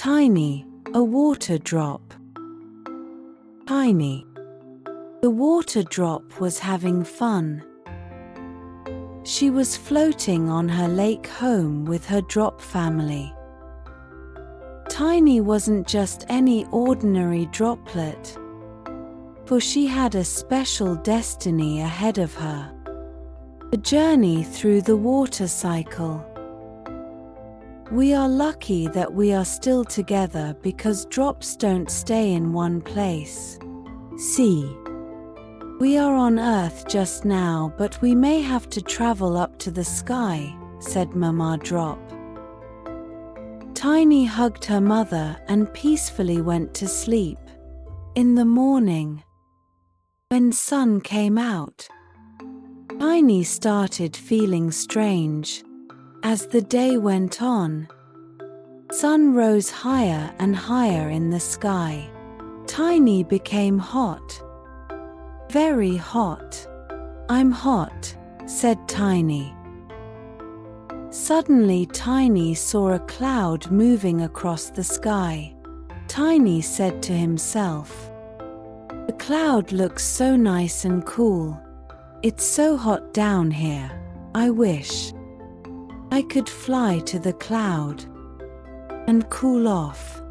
Tiny, a water drop. Tiny. The water drop was having fun. She was floating on her lake home with her drop family. Tiny wasn't just any ordinary droplet, for she had a special destiny ahead of her. A journey through the water cycle. We are lucky that we are still together because drops don't stay in one place. See, we are on Earth just now, but we may have to travel up to the sky, said Mama Drop. Tiny hugged her mother and peacefully went to sleep. In the morning, when sun came out, Tiny started feeling strange. As the day went on, sun rose higher and higher in the sky. Tiny became hot. Very hot. I'm hot, said Tiny. Suddenly Tiny saw a cloud moving across the sky. Tiny said to himself, "The cloud looks so nice and cool. It's so hot down here. I wish I could fly to the cloud and cool off."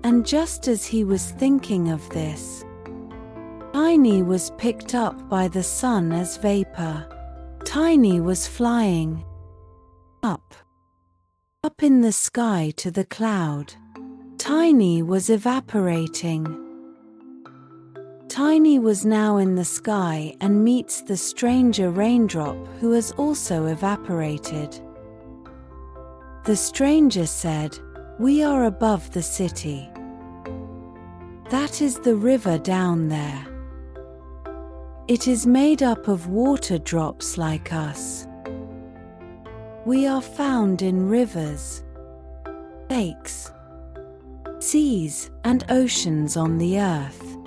And just as he was thinking of this, Tiny was picked up by the sun as vapor. Tiny was flying up in the sky to the cloud. Tiny was evaporating. Tiny was now in the sky and meets the stranger raindrop who has also evaporated. The stranger said, "We are above the city. That is the river down there. It is made up of water drops like us. We are found in rivers, lakes, seas, and oceans on the earth.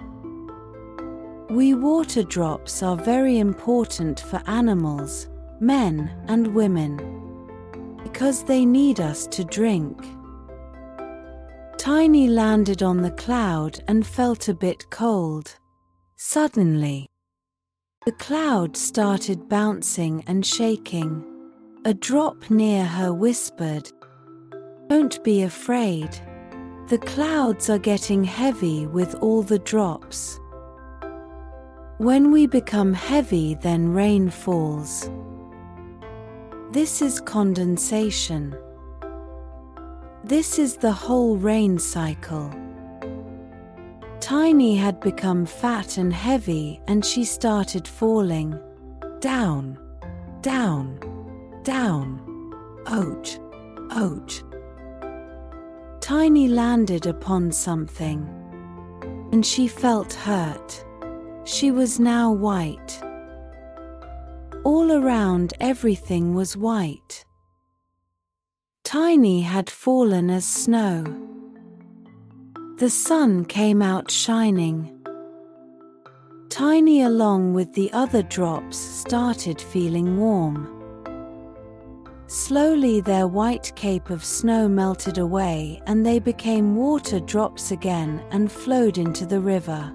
We water drops are very important for animals, men, and women, because they need us to drink." Tiny landed on the cloud and felt a bit cold. Suddenly, the cloud started bouncing and shaking. A drop near her whispered, "Don't be afraid. The clouds are getting heavy with all the drops. When we become heavy, then rain falls. This is condensation. This is the whole rain cycle." Tiny had become fat and heavy and she started falling. Down, down, down. Ouch, ouch. Tiny landed upon something, and she felt hurt. She was now white. All around everything was white. Tiny had fallen as snow. The sun came out shining. Tiny, along with the other drops, started feeling warm. Slowly their white cape of snow melted away and they became water drops again and flowed into the river.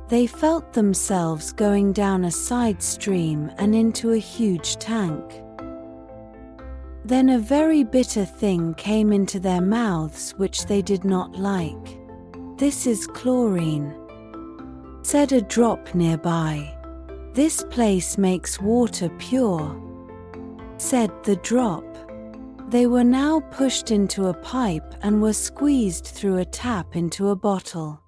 They felt themselves going down a side stream and into a huge tank. Then a very bitter thing came into their mouths which they did not like. "This is chlorine," said a drop nearby. "This place makes water pure," said the drop. They were now pushed into a pipe and were squeezed through a tap into a bottle.